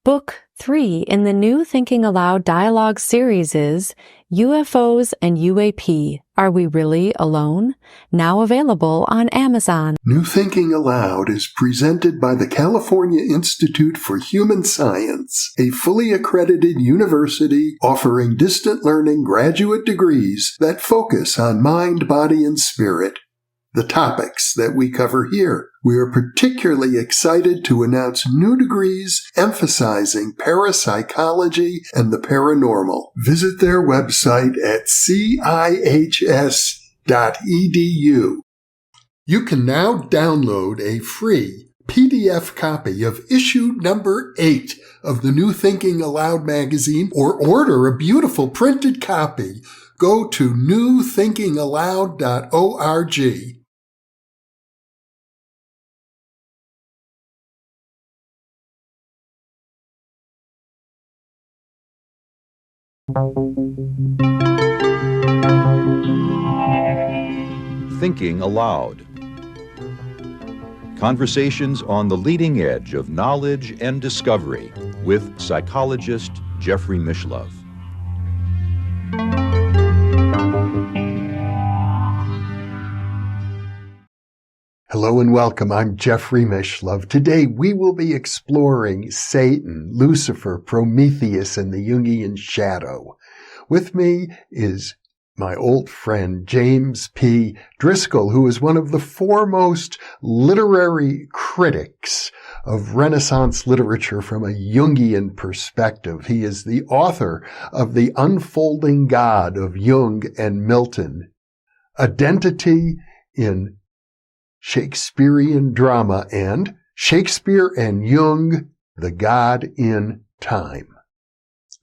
Book 3 in the new Thinking Aloud dialogue series is UFOs and UAP, Are We Really Alone? Now available on Amazon. New Thinking Aloud is presented by the California Institute for Human Science, a fully accredited university offering distant learning graduate degrees that focus on mind, body, and spirit. The topics that we cover here. We are particularly excited to announce new degrees emphasizing parapsychology and the paranormal. Visit their website at cihs.edu. You can now download a free PDF copy of issue number 8 of the New Thinking Aloud magazine or order a beautiful printed copy. Go to newthinkingaloud.org. Thinking Aloud. Conversations on the leading edge of knowledge and discovery with psychologist Jeffrey Mishlove. Hello and welcome. I'm Jeffrey Mishlove. Today we will be exploring Satan, Lucifer, Prometheus, and the Jungian shadow. With me is my old friend James P. Driscoll, who is one of the foremost literary critics of Renaissance literature from a Jungian perspective. He is the author of The Unfolding God of Jung and Milton, Identity in Shakespearean Drama, and Shakespeare and Jung, The God in Time.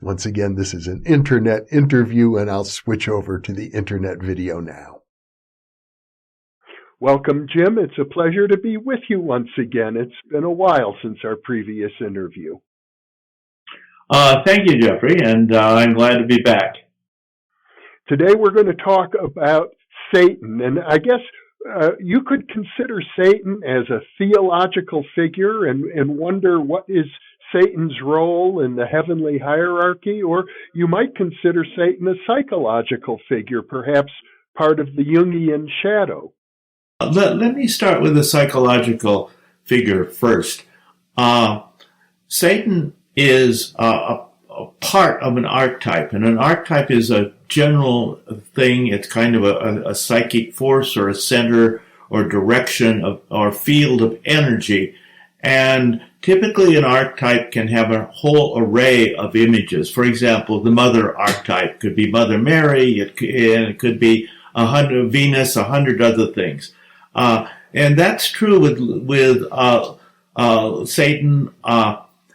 Once again, this is an internet interview, and I'll switch over to the internet video now. Welcome, Jim. It's a pleasure to be with you once again. It's been a while since our previous interview. Thank you, Jeffrey, and I'm glad to be back. Today we're going to talk about Satan, and I guess you could consider Satan as a theological figure and wonder what is Satan's role in the heavenly hierarchy, or you might consider Satan a psychological figure, perhaps part of the Jungian shadow. Let me start with the psychological figure first. Satan is a part of an archetype, and an archetype is a general thing. It's kind of a psychic force or a center or direction of or field of energy. And typically an archetype can have a whole array of images. For example, the mother archetype could be Mother Mary, it could be Venus, 100 other things. And that's true with Satan.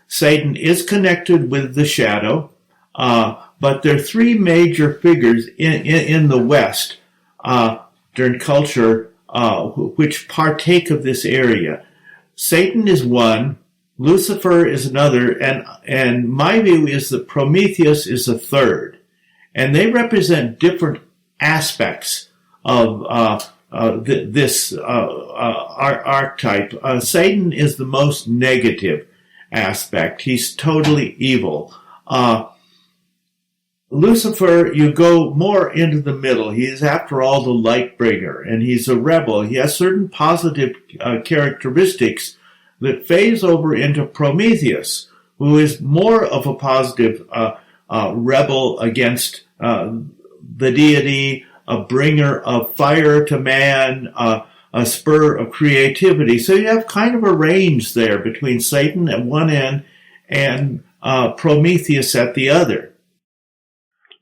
Satan is connected with the shadow, but there are three major figures in the West during culture which partake of this area. Satan is one, Lucifer is another, and my view is that Prometheus is a third. And they represent different aspects of this archetype. Satan is the most negative aspect. He's totally evil. Lucifer, you go more into the middle. He is, after all, the light bringer, and he's a rebel. He has certain positive characteristics that phase over into Prometheus, who is more of a positive rebel against the deity, a bringer of fire to man, a spur of creativity. So you have kind of a range there between Satan at one end and Prometheus at the other.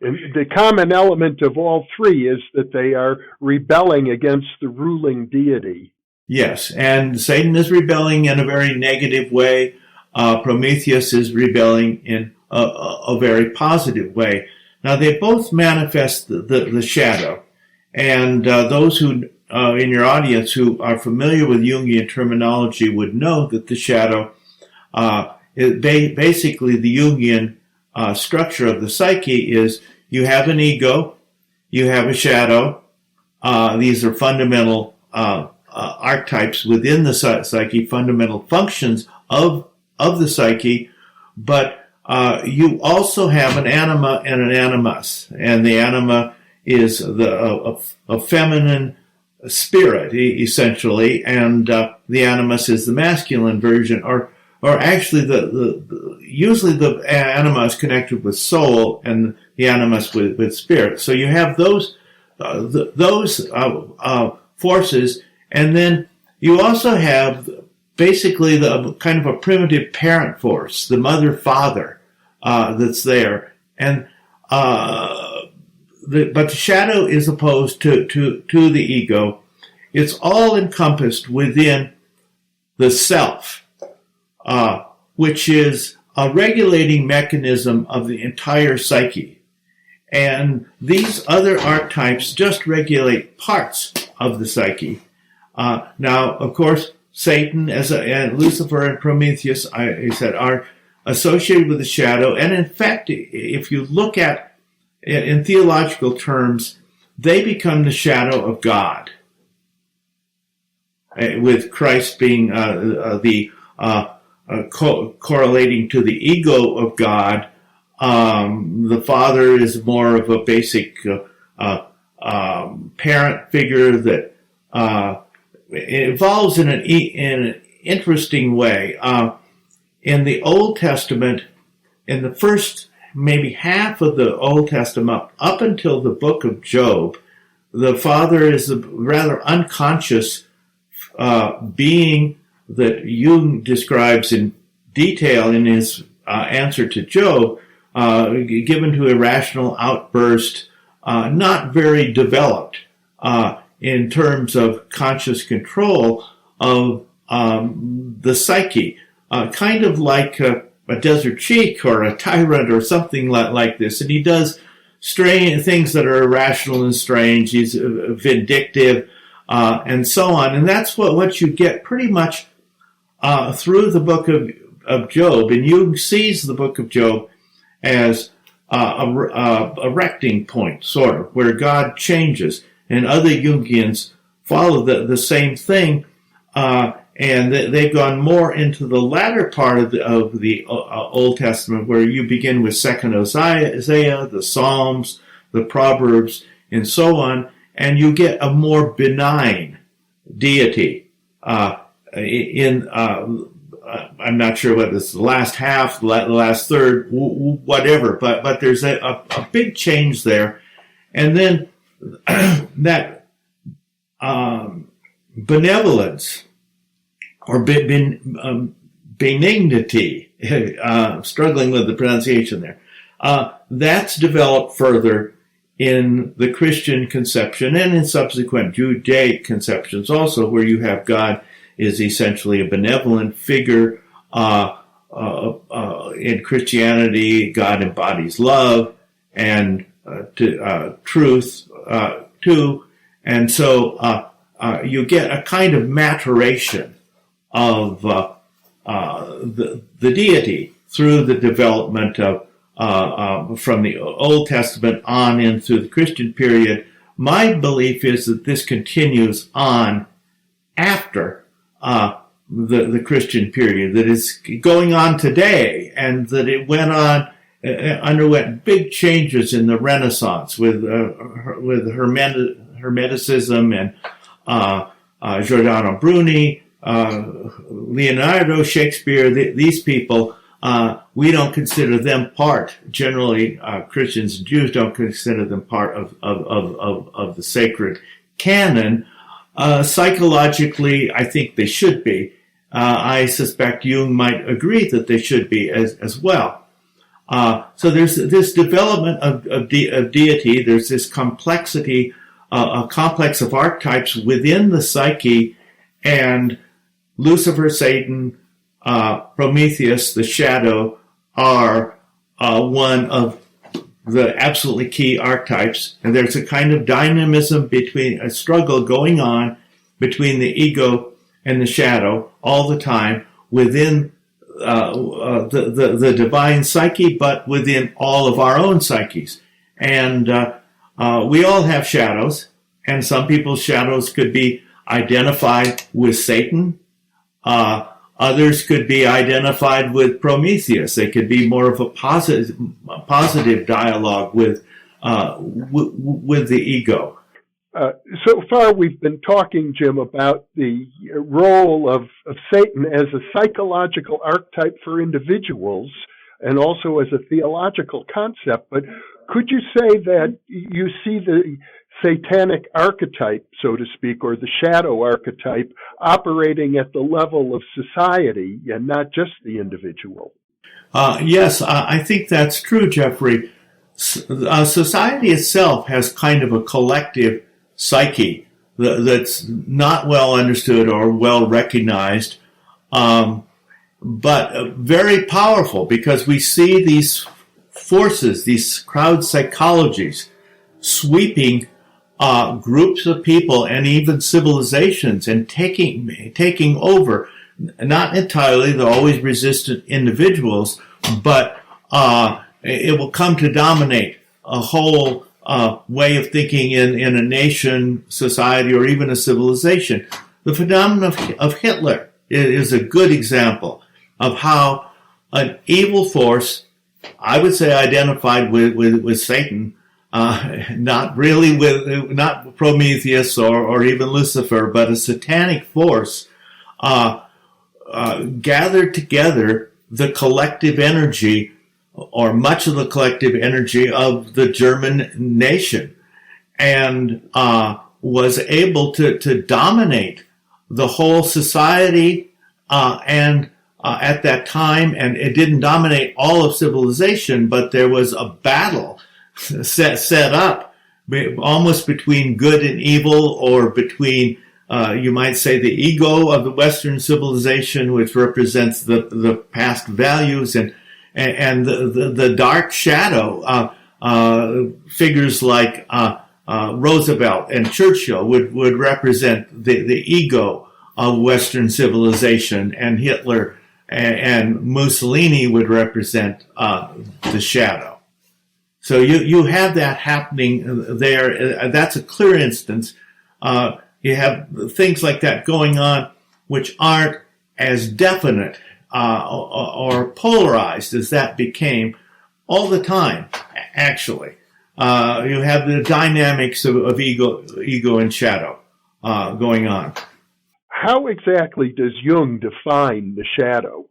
And the common element of all three is that they are rebelling against the ruling deity. Yes, and Satan is rebelling in a very negative way. Prometheus is rebelling in a very positive way. Now, they both manifest the shadow. And those who in your audience who are familiar with Jungian terminology would know that the shadow is basically the Jungian structure of the psyche is you have an ego, you have a shadow. These are fundamental archetypes within the psyche, fundamental functions of the psyche, but you also have an anima and an animus, and the anima is a feminine spirit, essentially, and the animus is the masculine version, or actually usually the anima is connected with soul and the animus with spirit. So you have those forces, and then you also have basically the kind of a primitive parent force, the mother-father that's there, and but the shadow is opposed to the ego. It's all encompassed within the self, which is a regulating mechanism of the entire psyche. And these other archetypes just regulate parts of the psyche. Now, of course, Satan and Lucifer and Prometheus, I said, are associated with the shadow. And in fact, if you look at in theological terms, they become the shadow of God, with Christ being correlating to the ego of God. The Father is more of a basic parent figure that evolves in an interesting way. In the Old Testament, in the first maybe half of the Old Testament, up until the book of Job, the Father is a rather unconscious being that Jung describes in detail in his answer to Job, given to irrational outburst, not very developed in terms of conscious control of the psyche, kind of like a desert cheek or a tyrant or something like this. And he does strange things that are irrational and strange. He's vindictive and so on. And that's what you get pretty much through the book of Job. And Jung sees the book of Job as a recting point, sort of, where God changes. And other Jungians follow the same thing, and they've gone more into the latter part of the Old Testament, where you begin with Second Isaiah, the Psalms, the Proverbs, and so on, and you get a more benign deity. I'm not sure whether it's the last half, the last third, whatever, but there's a big change there. And then that benevolence or benignity, struggling with the pronunciation there, that's developed further in the Christian conception and in subsequent Judaic conceptions also, where you have God is essentially a benevolent figure. In Christianity, God embodies love and truth too, and so you get a kind of maturation of the deity through the development of from the Old Testament on in through the Christian period. My belief is that this continues on after the Christian period, that is going on today, and that it underwent big changes in the Renaissance with Hermeticism and Giordano Bruni, Leonardo, Shakespeare. These people, we don't consider them part. Generally, Christians and Jews don't consider them part of the sacred canon. Psychologically, I think they should be. I suspect Jung might agree that they should be as well. So there's this development of deity. There's this complexity, a complex of archetypes within the psyche, and Lucifer, Satan, Prometheus, the shadow, are one of the absolutely key archetypes. And there's a kind of dynamism between a struggle going on between the ego and the shadow all the time within the divine psyche, but within all of our own psyches. And we all have shadows, and some people's shadows could be identified with Satan, Others could be identified with Prometheus. They could be more of a positive dialogue with the ego. So far, we've been talking, Jim, about the role of Satan as a psychological archetype for individuals and also as a theological concept. But could you say that you see the satanic archetype, so to speak, or the shadow archetype operating at the level of society and not just the individual? Yes, I think that's true, Jeffrey. Society itself has kind of a collective psyche that's not well understood or well recognized, but very powerful, because we see these forces, these crowd psychologies, sweeping groups of people and even civilizations and taking over, not entirely, they're always resistant individuals, but it will come to dominate a whole way of thinking in a nation, society, or even a civilization. The phenomenon of Hitler is a good example of how an evil force, I would say identified with Satan, not Prometheus or even Lucifer, but a satanic force, gathered together the collective energy, or much of the collective energy, of the German nation, and was able to dominate the whole society and at that time. And it didn't dominate all of civilization, but there was a battle set up almost between good and evil, or between, you might say, the ego of the Western civilization, which represents the past values, and the dark shadow, figures like Roosevelt and Churchill would represent the ego of Western civilization, and Hitler and Mussolini would represent the shadow. So you have that happening there. That's a clear instance. You have things like that going on, which aren't as definite or polarized as that became all the time, actually. You have the dynamics of ego and shadow going on. How exactly does Jung define the shadow?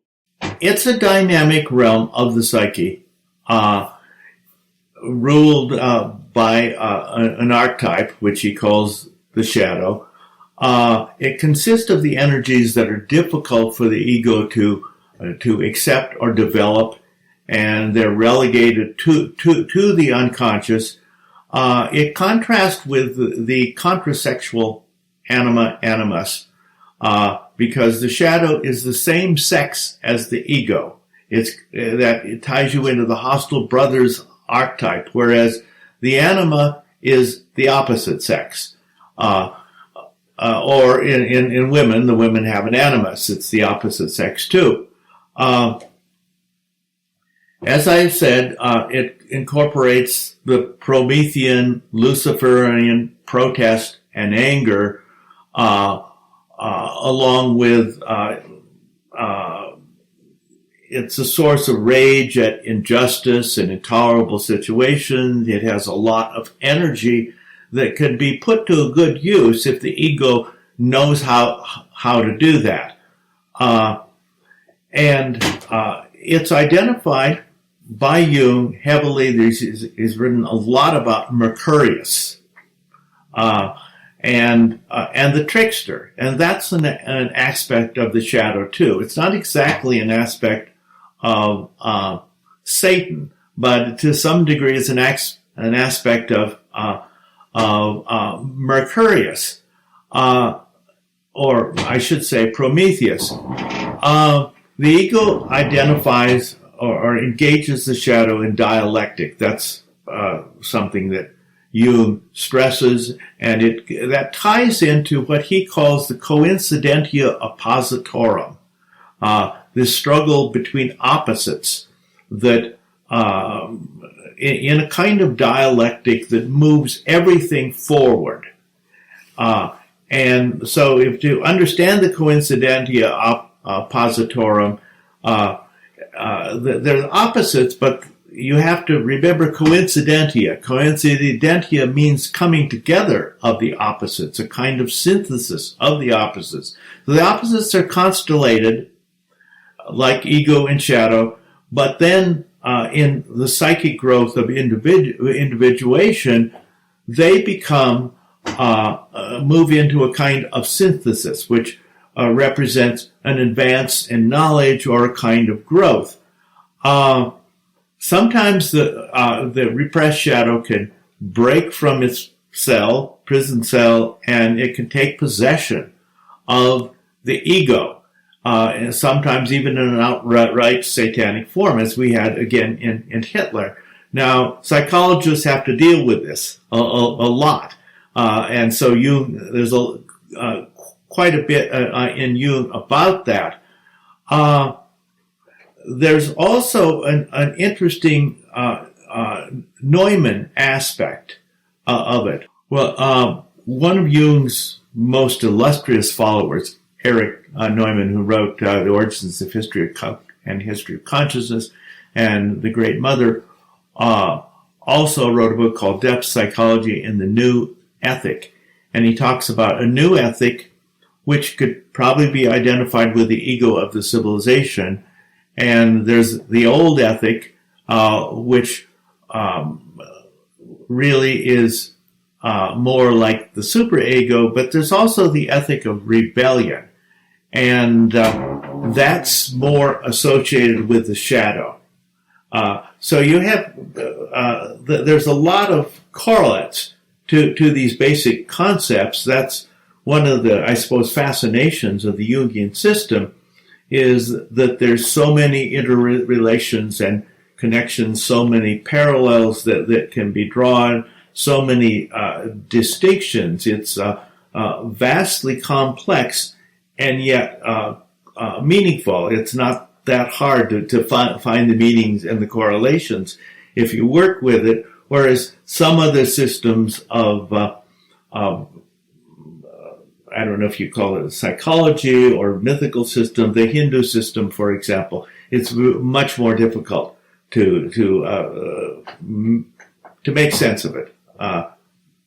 It's a dynamic realm of the psyche, ruled by an archetype, which he calls the shadow. It consists of the energies that are difficult for the ego to accept or develop, and they're relegated to the unconscious. It contrasts with the contrasexual animus, because the shadow is the same sex as the ego. It ties you into the hostile brothers archetype, whereas the anima is the opposite sex. Or in women, the women have an animus. It's the opposite sex too. As I said, it incorporates the Promethean, Luciferian protest and anger, along with it's a source of rage at injustice and intolerable situations. It has a lot of energy that can be put to a good use if the ego knows how to do that. And it's identified by Jung heavily. He's written a lot about Mercurius and the trickster, and that's an aspect of the shadow too. It's not exactly an aspect of Satan, but to some degree it's an aspect of Mercurius, or I should say Prometheus. The ego identifies or engages the shadow in dialectic. That's something that Jung stresses, and that ties into what he calls the coincidentia oppositorum, this struggle between opposites that in a kind of dialectic that moves everything forward. And so if to understand the coincidentia positorum. They're opposites, but you have to remember coincidentia. Coincidentia means coming together of the opposites, a kind of synthesis of the opposites. So the opposites are constellated, like ego and shadow, but then in the psychic growth of individuation, they become move into a kind of synthesis, which represents an advance in knowledge or a kind of growth. Sometimes the repressed shadow can break from its prison cell, and it can take possession of the ego, and sometimes even in an outright satanic form, as we had again in Hitler. Now, psychologists have to deal with this a lot, and so there's quite a bit in Jung about that. There's also an interesting Neumann aspect of it. Well, one of Jung's most illustrious followers, Erich Neumann, who wrote The Origins of History and History of Consciousness and The Great Mother, also wrote a book called Depth Psychology and the New Ethic. And he talks about a new ethic which could probably be identified with the ego of the civilization. And there's the old ethic, which really is more like the superego, but there's also the ethic of rebellion. And that's more associated with the shadow. So you have, there's a lot of correlates to these basic concepts. That's one of the, I suppose, fascinations of the Jungian system, is that there's so many interrelations and connections, so many parallels that can be drawn, so many distinctions. It's vastly complex and yet meaningful. It's not that hard to find the meanings and the correlations if you work with it, whereas some other systems of I don't know if you call it a psychology or mythical system, the Hindu system, for example, it's much more difficult to make sense of it,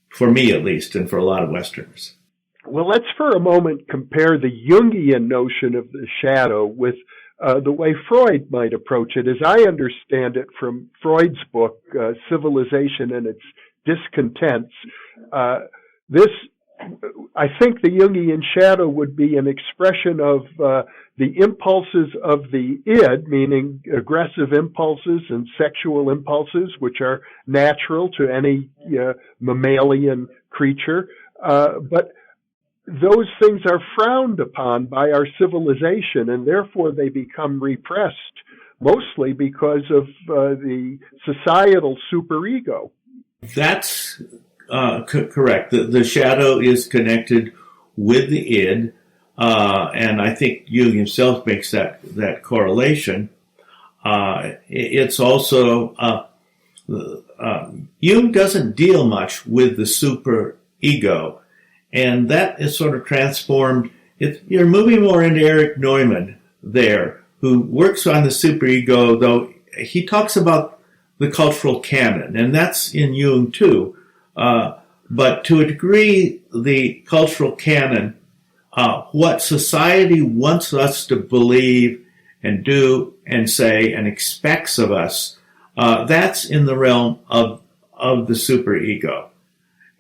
for me at least, and for a lot of Westerners. Well, let's for a moment compare the Jungian notion of the shadow with the way Freud might approach it. As I understand it from Freud's book, Civilization and Its Discontents, I think the Jungian shadow would be an expression of the impulses of the id, meaning aggressive impulses and sexual impulses, which are natural to any mammalian creature. But those things are frowned upon by our civilization, and therefore they become repressed, mostly because of the societal superego. That's correct. The shadow is connected with the id, and I think Jung himself makes that correlation. It's also Jung doesn't deal much with the super ego, and that is sort of transformed. You're moving more into Erich Neumann there, who works on the superego, though he talks about the cultural canon, and that's in Jung too. But to a degree, the cultural canon, what society wants us to believe and do and say and expects of us, that's in the realm of the superego.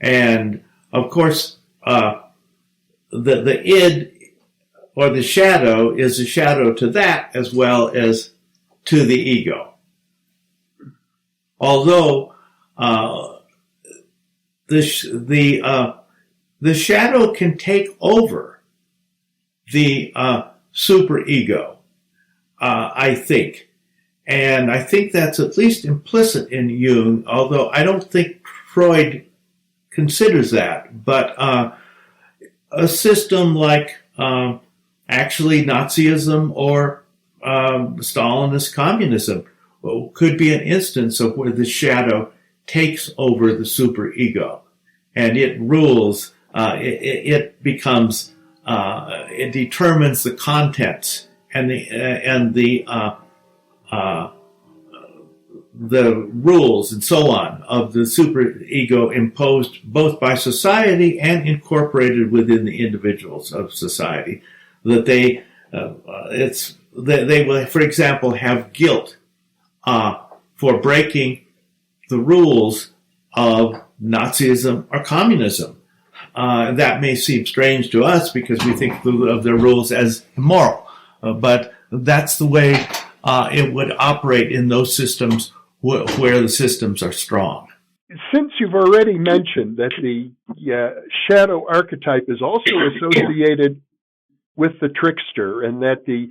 And of course, the id or the shadow is a shadow to that as well as to the ego. Although the shadow can take over the superego, I think. And I think that's at least implicit in Jung, although I don't think Freud considers that. But a system like actually Nazism or Stalinist communism could be an instance of where the shadow takes over the superego, and it rules. It becomes it determines the contents and the rules and so on of the superego imposed both by society and incorporated within the individuals of society. That they will, for example, have guilt for breaking the rules of Nazism or communism. That may seem strange to us because we think of their rules as immoral, but that's the way it would operate in those systems where the systems are strong. Since you've already mentioned that the shadow archetype is also associated with the trickster, and that the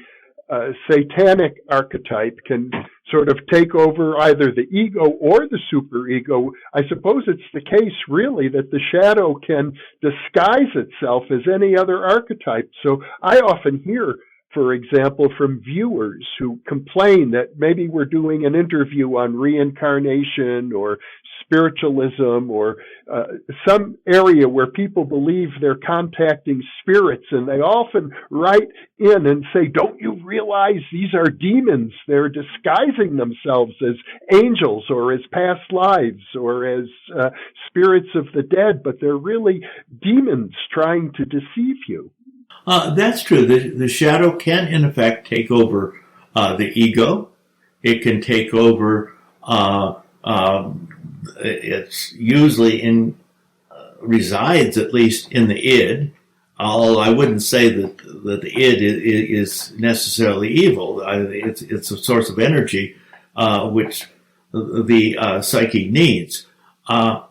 satanic archetype can sort of take over either the ego or the superego, I suppose it's the case really that the shadow can disguise itself as any other archetype. So I often hear, for example, from viewers who complain that maybe we're doing an interview on reincarnation or spiritualism or some area where people believe they're contacting spirits, and they often write in and say, don't you realize these are demons? They're disguising themselves as angels or as past lives or as spirits of the dead, but they're really demons trying to deceive you. That's true. The shadow can, in effect, take over the ego. It can take over. It's usually resides at least in the id. Although I wouldn't say that the id is necessarily evil. It's a source of energy which the psyche needs, and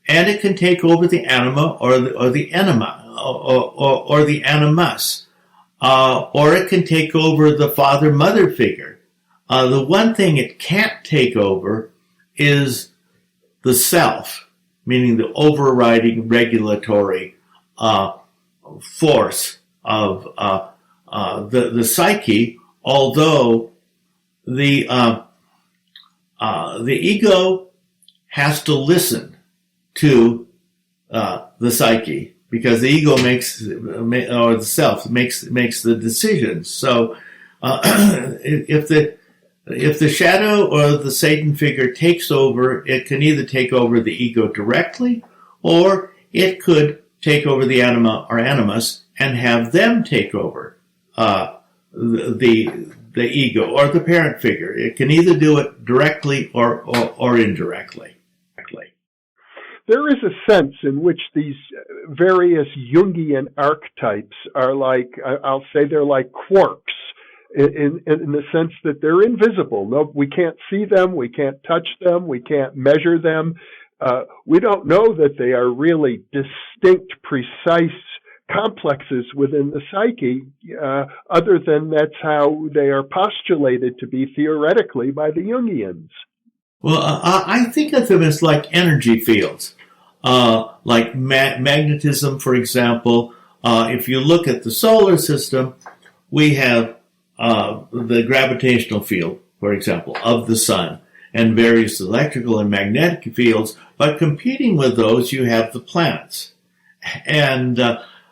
it can take over the anima or the enema. Or the animus, or it can take over the father-mother figure. The one thing it can't take over is the self, meaning the overriding regulatory force of the psyche. Although the ego has to listen to the psyche, because the ego or the self makes the decisions. So, if the shadow or the Satan figure takes over, it can either take over the ego directly, or it could take over the anima or animus and have them take over the ego or the parent figure. It can either do it directly or indirectly. There is a sense in which these various Jungian archetypes are like, I'll say they're like quarks, in the sense that they're invisible. No, we can't see them, we can't touch them, we can't measure them. We don't know that they are really distinct, precise complexes within the psyche, other than that's how they are postulated to be theoretically by the Jungians. Well, I think of them as like energy fields, like magnetism, for example. If you look at the solar system, we have the gravitational field, for example, of the sun, and various electrical and magnetic fields. But competing with those, you have the planets. And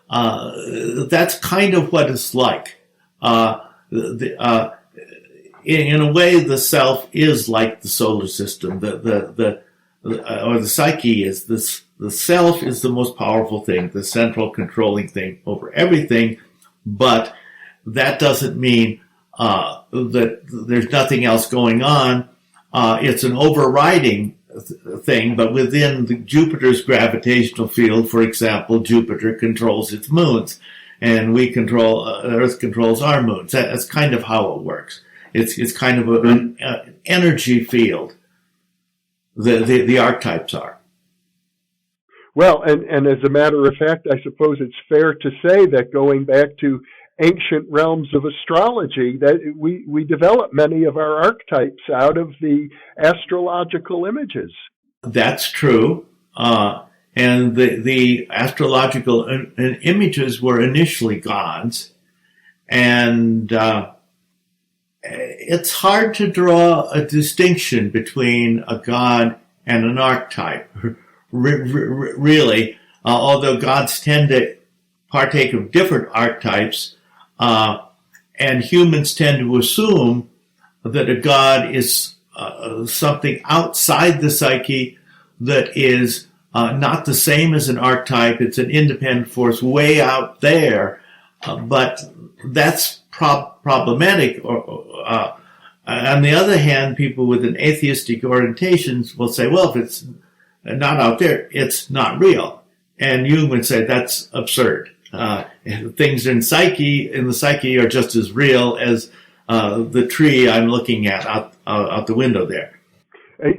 that's kind of what it's like. In a way, the self is like the solar system. The psyche is this. The self is the most powerful thing, the central controlling thing over everything. But that doesn't mean that there's nothing else going on. It's an overriding thing. But within Jupiter's gravitational field, for example, Jupiter controls its moons, and Earth controls our moons. That's kind of how it works. It's kind of an energy field. The archetypes are. Well, and as a matter of fact, I suppose it's fair to say that going back to ancient realms of astrology, that we develop many of our archetypes out of the astrological images. That's true. And the astrological images were initially gods. And it's hard to draw a distinction between a god and an archetype, really, although gods tend to partake of different archetypes, and humans tend to assume that a god is something outside the psyche that is not the same as an archetype. It's an independent force way out there, but that's problematic. On the other hand, people with an atheistic orientation will say, well, if it's not out there, it's not real. And Jung would say that's absurd. Things in the psyche are just as real as the tree I'm looking at out the window there.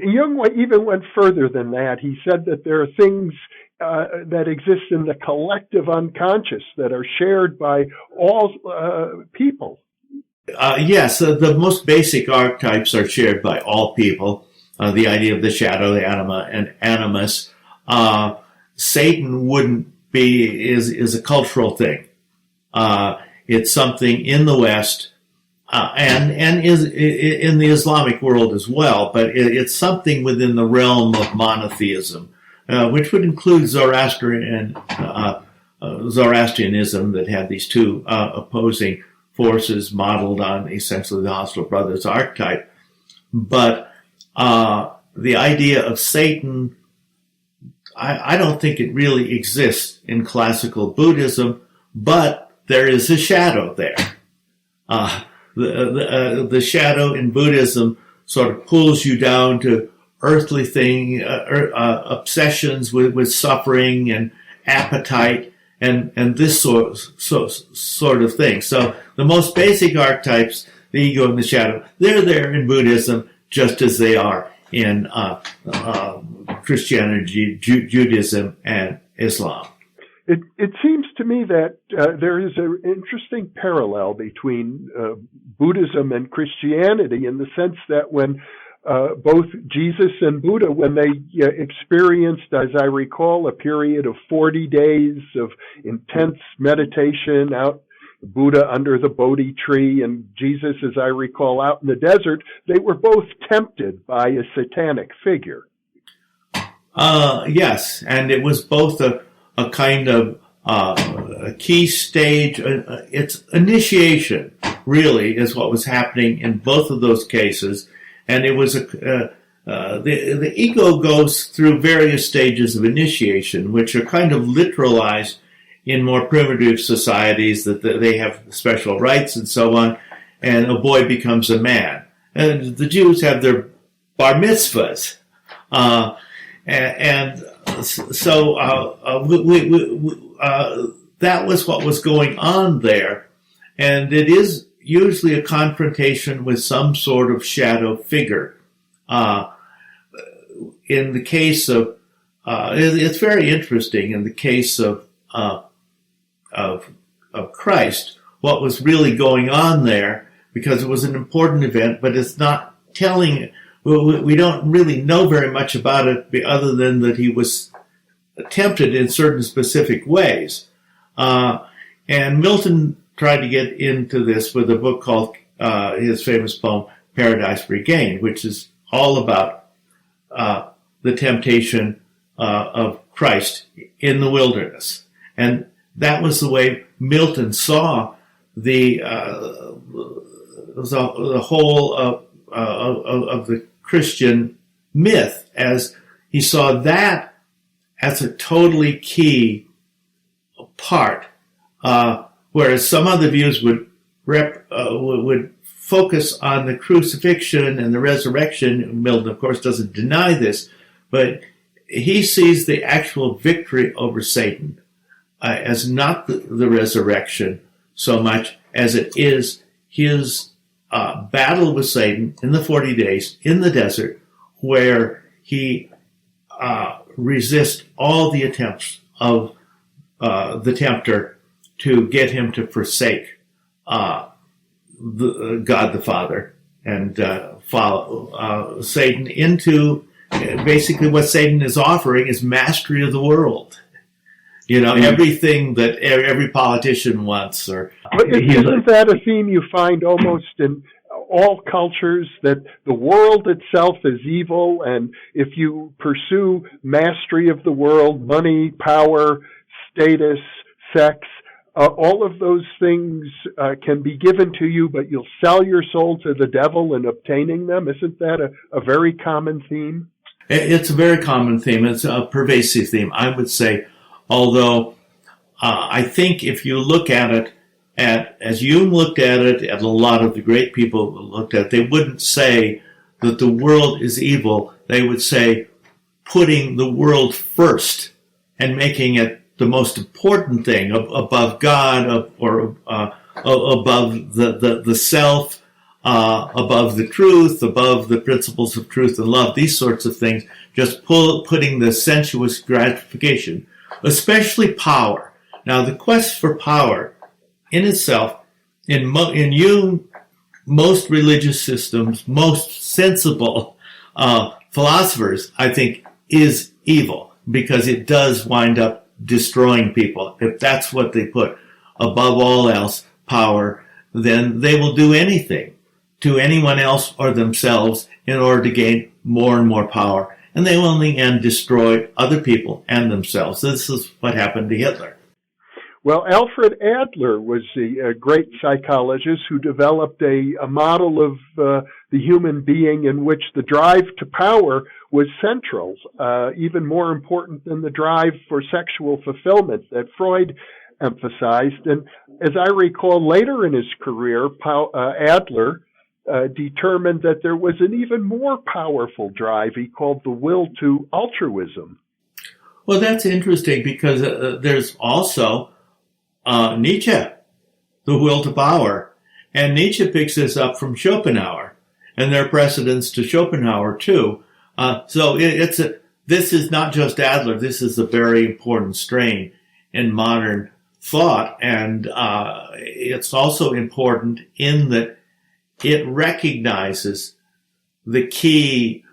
Jung even went further than that. He said that there are things that exist in the collective unconscious that are shared by all people. Yes, the most basic archetypes are shared by all people. The idea of the shadow, the anima, and animus. Satan wouldn't be, is a cultural thing. It's something in the West, and is in the Islamic world as well, but it's something within the realm of monotheism, which would include Zoroastrianism that had these two opposing forces modeled on essentially the hostile brothers archetype. But the idea of Satan, I don't think it really exists in classical Buddhism, but there is a shadow there. The shadow in Buddhism sort of pulls you down to earthly obsessions with suffering and appetite and this sort of thing. So the most basic archetypes, the ego and the shadow, they're there in Buddhism just as they are in Christianity, Judaism, and Islam. It seems to me that there is an interesting parallel between Buddhism and Christianity in the sense that when both Jesus and Buddha, when they experienced, as I recall, a period of 40 days of intense meditation out, Buddha under the Bodhi tree and Jesus, as I recall, out in the desert, they were both tempted by a satanic figure. Yes, and it was both a kind of a key stage. It's initiation, really, is what was happening in both of those cases. And it was the ego goes through various stages of initiation, which are kind of literalized in more primitive societies, that they have special rights and so on, and a boy becomes a man. And the Jews have their bar mitzvahs. So that was what was going on there. And it is usually a confrontation with some sort of shadow figure. In the case of, it's very interesting, in the case of Christ, what was really going on there, because it was an important event, but it's not telling, we don't really know very much about it other than that he was tempted in certain specific ways. And Milton tried to get into this with a book called his famous poem, Paradise Regained, which is all about the temptation of Christ in the wilderness. And that was the way Milton saw the whole of the Christian myth, as he saw that as a totally key part, whereas some other views would focus on the crucifixion and the resurrection. Milton, of course, doesn't deny this, but he sees the actual victory over Satan as not the resurrection so much as it is his battle with Satan in the 40 days in the desert, where he resists all the attempts of the tempter to get him to forsake God the Father and follow Satan into basically what Satan is offering is mastery of the world. You know, everything that every politician wants. Or isn't that a theme you find almost in all cultures, that the world itself is evil, and if you pursue mastery of the world, money, power, status, sex, all of those things can be given to you, but you'll sell your soul to the devil in obtaining them. Isn't that a very common theme? It's a very common theme. It's a pervasive theme, I would say, although I think if you look at it, as Jung looked at it, and a lot of the great people looked at it, they wouldn't say that the world is evil. They would say putting the world first and making it the most important thing above God or above the self, above the truth, above the principles of truth and love, these sorts of things, just putting the sensuous gratification, especially power. Now, the quest for power in itself, in Jung, most religious systems, most sensible philosophers, I think, is evil, because it does wind up destroying people. If that's what they put above all else, power, then they will do anything to anyone else or themselves in order to gain more and more power. And they will in the end destroy other people and themselves. This is what happened to Hitler. Well, Alfred Adler was a great psychologist who developed a model of the human being in which the drive to power was central, even more important than the drive for sexual fulfillment that Freud emphasized. And as I recall, later in his career, Adler determined that there was an even more powerful drive he called the will to altruism. Well, that's interesting, because there's also Nietzsche, the will to power. And Nietzsche picks this up from Schopenhauer, and there are precedents to Schopenhauer too. So this is not just Adler, this is a very important strain in modern thought. And it's also important in that it recognizes the key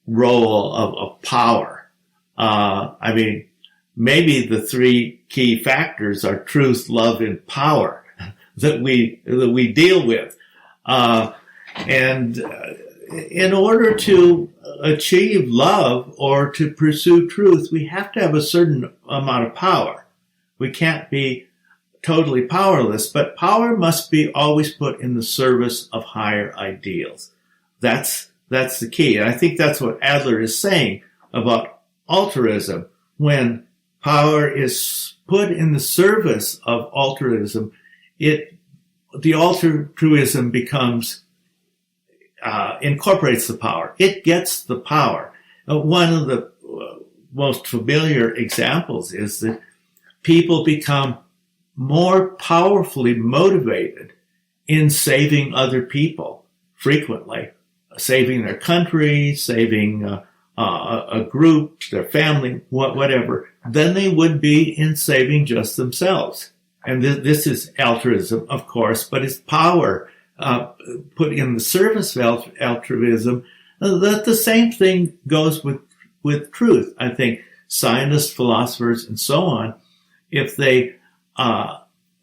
role of power. I mean, maybe the three key factors are truth, love, and power that we deal with. And in order to achieve love or to pursue truth, we have to have a certain amount of power. We can't be totally powerless, but power must be always put in the service of higher ideals. That's the key. And I think that's what Adler is saying about altruism. When power is put in the service of altruism, the altruism becomes incorporates the power. It gets the power. One of the most familiar examples is that people become more powerfully motivated in saving other people, frequently saving their country, saving a group, their family, whatever, than they would be in saving just themselves. And this is altruism, of course, but it's power put in the service of altruism. That the same thing goes with truth. I think scientists, philosophers, and so on, if they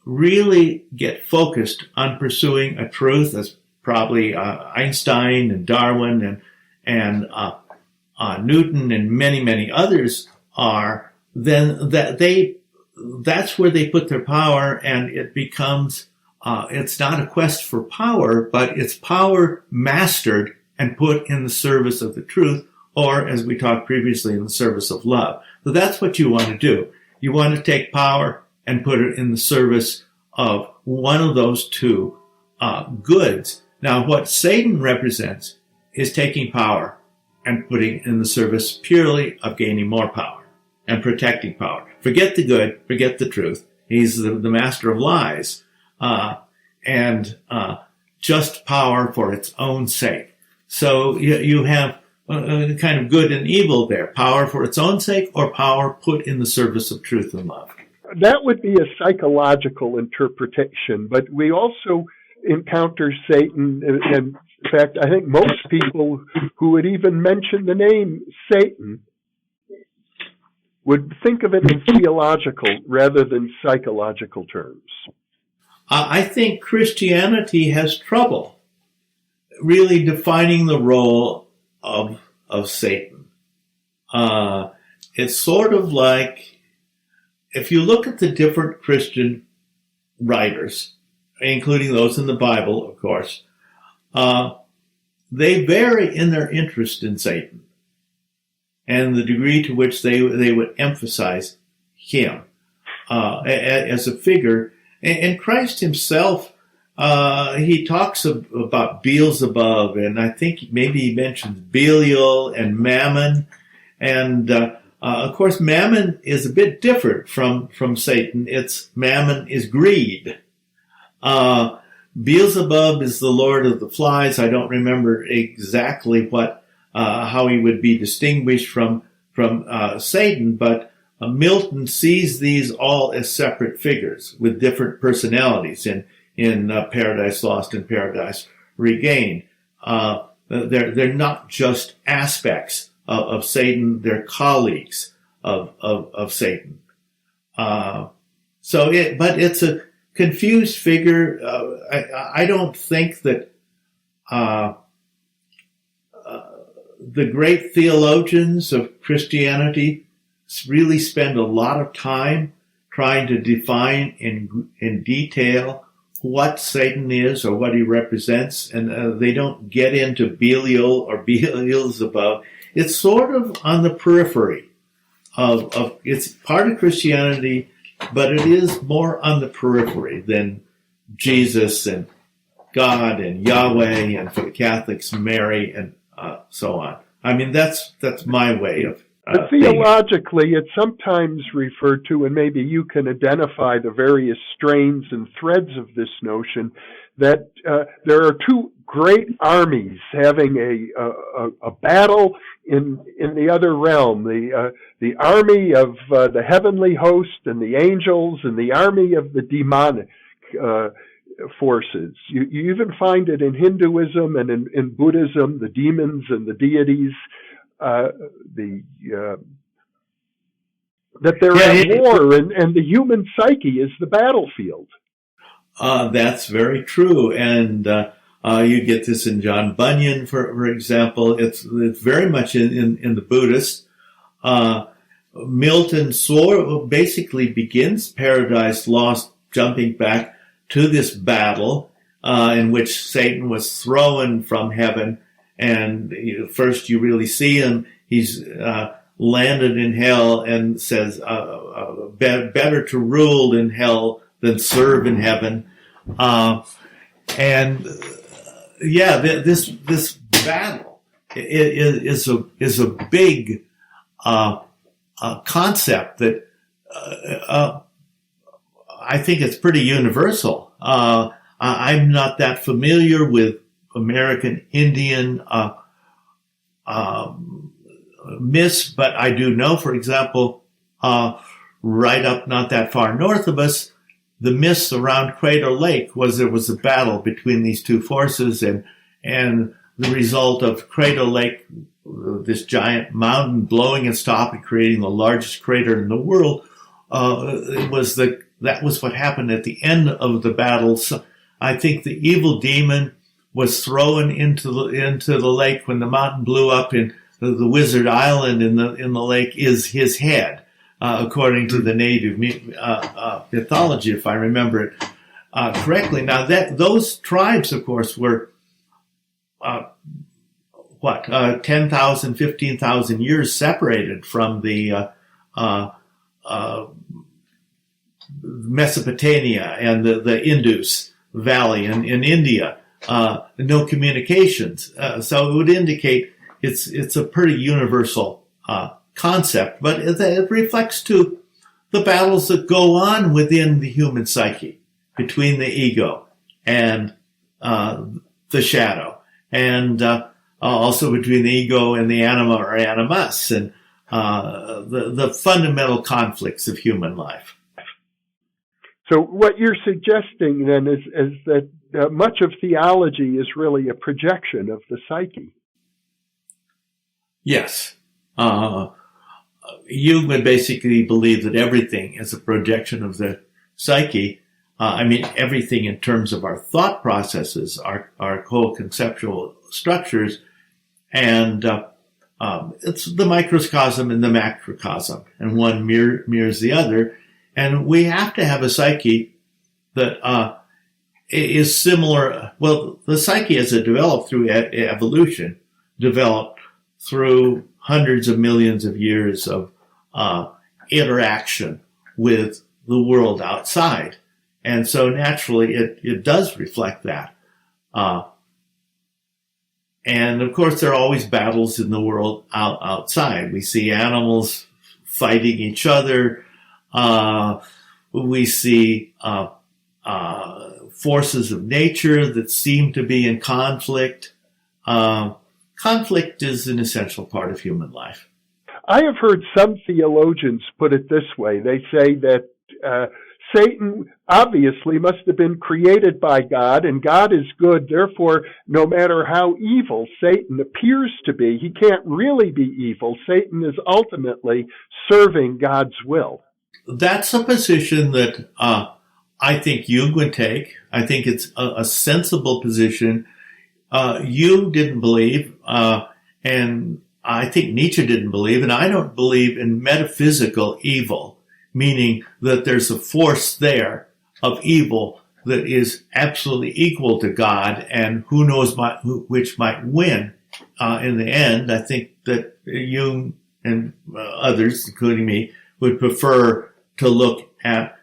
really get focused on pursuing a truth, as probably Einstein and Darwin and Newton and many, many others are, then that's where they put their power, and it becomes, it's not a quest for power, but it's power mastered and put in the service of the truth, or as we talked previously, in the service of love. So that's what you want to do. You want to take power and put it in the service of one of those two goods. Now, what Satan represents is taking power and putting it in the service purely of gaining more power and protecting power. Forget the good, forget the truth. He's the master of lies, and just power for its own sake. So you have a kind of good and evil there, power for its own sake or power put in the service of truth and love. That would be a psychological interpretation, but we also encounter Satan, and in fact, I think most people who would even mention the name Satan would think of it in theological rather than psychological terms. I think Christianity has trouble really defining the role of Satan. It's sort of like, if you look at the different Christian writers, including those in the Bible, of course, they vary in their interest in Satan and the degree to which they would emphasize him as a figure. And Christ himself, he talks about Beelzebub, and I think maybe he mentions Belial and Mammon. And of course, Mammon is a bit different from Satan. Mammon is greed. Beelzebub is the lord of the flies. I don't remember exactly how he would be distinguished from Satan, but Milton sees these all as separate figures with different personalities in Paradise Lost and Paradise Regained. They're not just aspects of Satan; they're colleagues of Satan. But it's a confused figure. I don't think that the great theologians of Christianity really spend a lot of time trying to define in detail what Satan is or what he represents, and they don't get into Belial or Beelzebub. It's sort of on the periphery of it's part of Christianity, but it is more on the periphery than Jesus and God and Yahweh, and for the Catholics, Mary, and so on. I mean, that's my way of but theologically, it's sometimes referred to, and maybe you can identify the various strains and threads of this notion, that there are two great armies having a battle in the other realm, the army of the heavenly host and the angels, and the army of the demonic forces. You even find it in Hinduism and in Buddhism, the demons and the deities. That they're at war, and the human psyche is the battlefield. That's very true, and you get this in John Bunyan, for example. It's very much in the Buddhist. Milton basically begins Paradise Lost, jumping back to this battle in which Satan was thrown from heaven. And first you really see him. He's landed in hell and says, better to rule in hell than serve in heaven. This battle is a big concept that I think it's pretty universal. I'm not that familiar with American Indian myths, but I do know, for example, right up not that far north of us, the myths around Crater Lake there was a battle between these two forces, and the result of Crater Lake, this giant mountain blowing its top and creating the largest crater in the world, that was what happened at the end of the battle. So I think the evil demon was thrown into the lake when the mountain blew up, in the wizard island in the lake is his head, according to the native mythology, if I remember it correctly. Now those tribes, of course, were 10,000, 15,000 years separated from the Mesopotamia and the Indus Valley in India. No communications. So it would indicate it's a pretty universal concept, but it reflects to the battles that go on within the human psyche between the ego and the shadow, and also between the ego and the anima or animus, and the fundamental conflicts of human life. So what you're suggesting then is that much of theology is really a projection of the psyche. Yes. You would basically believe that everything is a projection of the psyche. Everything in terms of our thought processes, our whole conceptual structures, and it's the microcosm and the macrocosm, and one mirrors the other. And we have to have a psyche that is similar. Well, the psyche as it developed through evolution, developed through hundreds of millions of years of interaction with the world outside. And so naturally it does reflect that. And of course there are always battles in the world outside. We see animals fighting each other. We see forces of nature that seem to be in conflict. Conflict is an essential part of human life. I have heard some theologians put it this way. They say that Satan obviously must have been created by God, and God is good. Therefore, no matter how evil Satan appears to be, he can't really be evil. Satan is ultimately serving God's will. That's a position that I think Jung would take. I think it's a sensible position. Jung didn't believe, and I think Nietzsche didn't believe, and I don't believe in metaphysical evil, meaning that there's a force there of evil that is absolutely equal to God, and who knows which might win in the end. I think that Jung and others, including me, would prefer to look at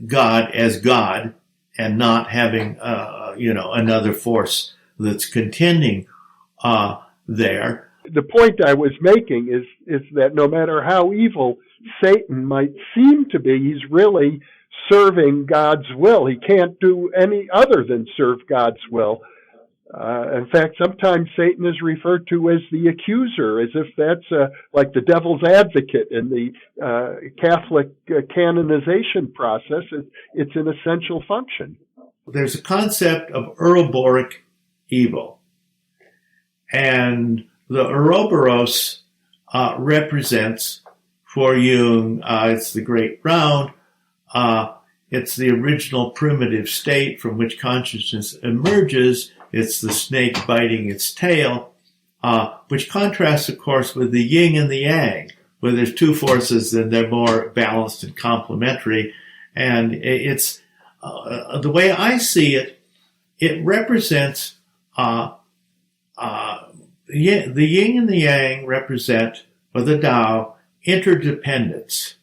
God as God and not having, another force that's contending there. The point I was making is that no matter how evil Satan might seem to be, he's really serving God's will. He can't do any other than serve God's will. In fact, sometimes Satan is referred to as the accuser, as if that's like the devil's advocate in the Catholic canonization process. It's an essential function. There's a concept of Ouroboros evil. And the Ouroboros represents, for Jung, it's the great round. It's the original primitive state from which consciousness emerges. It's the snake biting its tail, which contrasts, of course, with the yin and the yang, where there's two forces and they're more balanced and complementary. And it's the way I see it, it represents the yin and the yang represent, or the Tao, interdependence.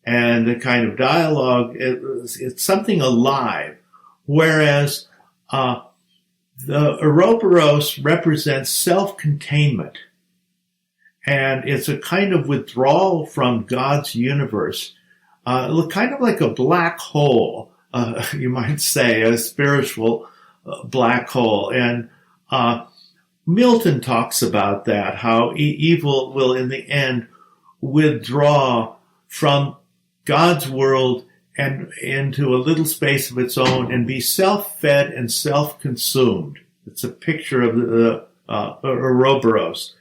And the kind of dialogue, it's something alive. Whereas the Ouroboros represents self-containment. And it's a kind of withdrawal from God's universe, kind of like a black hole, you might say, a spiritual black hole. And Milton talks about that, how evil will in the end withdraw from God's world and into a little space of its own and be self-fed and self-consumed. It's a picture of the Ouroboros.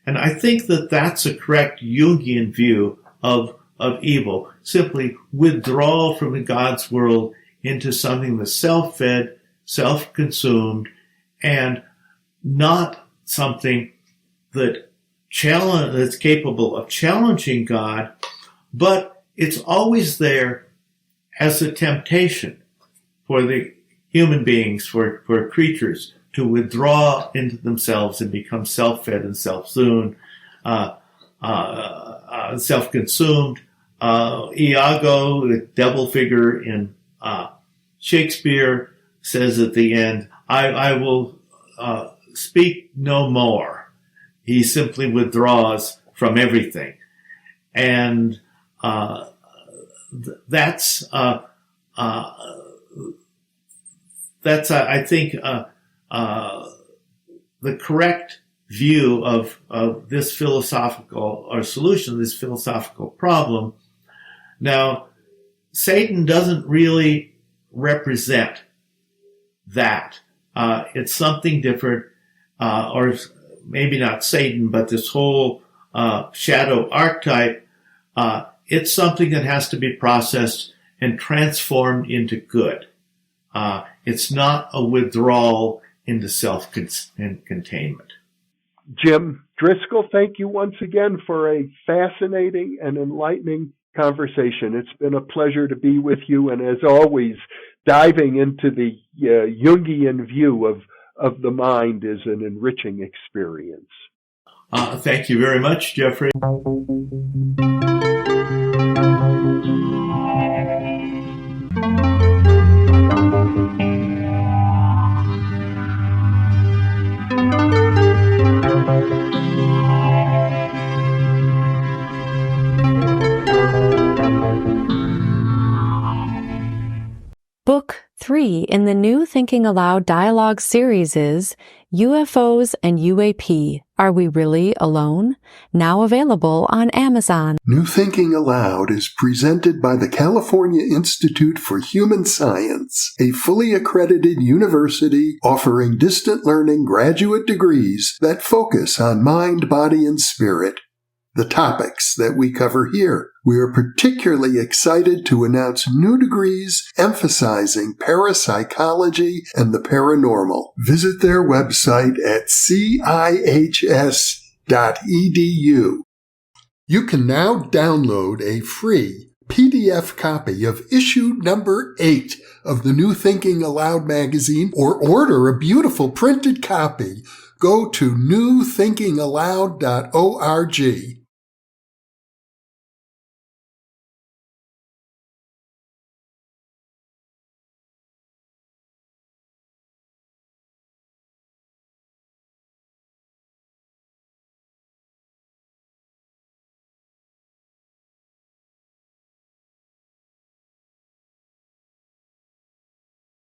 And I think that that's a correct Jungian view of evil. Simply withdraw from God's world into something that's self-fed, self-consumed, and not something that's capable of challenging God, but it's always there as a temptation for the human beings, for creatures to withdraw into themselves and become self-fed and self-consumed. Iago, the devil figure in Shakespeare, says at the end, I will speak no more. He simply withdraws from everything. And that's I think, the correct view of this philosophical, or solution to this philosophical problem. Now, Satan doesn't really represent that. It's something different, or maybe not Satan, but this whole shadow archetype. It's something that has to be processed and transformed into good. It's not a withdrawal into self-containment. Jim Driscoll, thank you once again for a fascinating and enlightening conversation. It's been a pleasure to be with you, and as always, diving into the Jungian view of the mind is an enriching experience. Thank you very much, Jeffrey. Book 3 in the new Thinking Aloud dialogue series is UFOs and UAP, Are We Really Alone? Now available on Amazon. New Thinking Aloud is presented by the California Institute for Human Science, a fully accredited university offering distant learning graduate degrees that focus on mind, body, and spirit. The topics that we cover here. We are particularly excited to announce new degrees emphasizing parapsychology and the paranormal. Visit their website at cihs.edu. You can now download a free PDF copy of issue number 8 of the New Thinking Aloud magazine or order a beautiful printed copy. Go to newthinkingaloud.org.